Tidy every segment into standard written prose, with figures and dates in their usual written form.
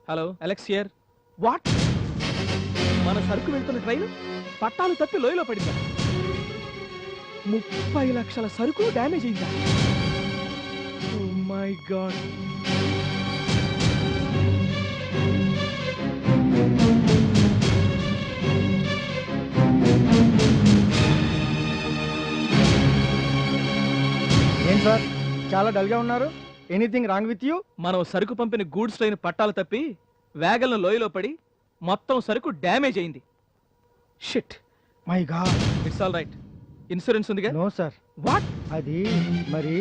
Hello Alex here. What? మన సరుకు వెళ్తున్న ట్రైన్ పట్టాలు తప్పి లోయలో పడిందా? 30 లక్షల సరుకు డ్యామేజ్ అయిందా? Oh my god. ఏం సార్ చాలా డల్గా ఉన్నారు? Anything wrong with you? మనం సరుకు పంపిన గూడ్స్ ట్రైన్ పట్టాలు తప్పి వేగంలో లోయలో పడి మొత్తం సరుకు డ్యామేజ్ అయింది. Shit. My god. It's all right. Insurance ఉందిగా? No sir. వాట్? అది మరి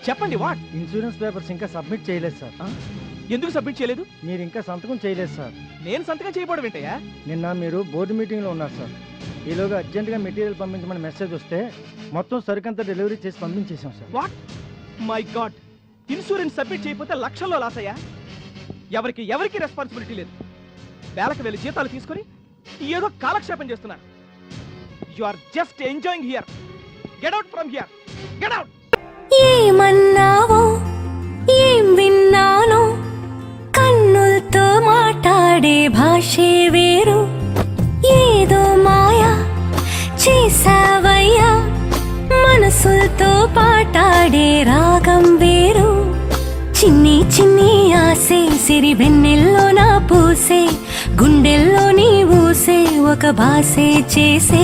చెప్పండి. వాట్? ఇన్సూరెన్స్ పేపర్స్ ఇంకా సబ్మిట్ చేయలేదు సార్. ఎందుకు సబ్మిట్ చేయలేదు? మీరు ఇంకా సంతకం చేయలేదు సార్. నేను సంతకం చేయబోవడం ఏంటయ్యా? నిన్న మీరు బోర్డు మీటింగ్లో ఉన్నారు సార్. ఈలోగా అర్జెంటుగా మెటీరియల్ పంపించమని మెసేజ్ వస్తే మొత్తం సరుకంతా డెలివరీ చేసి పంపించేసాం సార్. What? My god. Insurance submit చేయకపోతే లక్షల్లో లాస్ అయ్యా. ఎవరికి రెస్పాన్సిబిలిటీ లేదు. వేలకు వెళ్ళి జీతాలు తీసుకొని ఏదో కాలక్షేపం చేస్తున్నారు. You are just enjoying here. Get out from here. Get out. ఏమన్నావో ఏం విన్నానో, కన్నులతో మాట్లాడే భాషే వేరు. ఏదో మాయా చేసావయ్యా, మనసులతో పాటాడే రాగం వేరు. చిన్ని చిన్ని ఆసే సిరి వెన్నెల్లో నా పూసే, గుండెల్లో నీ ఊసే ఒక భాసే చేసే.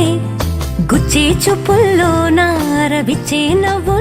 గుచ్చే చూపుల్లో నా రవిచ్చే నవ్వు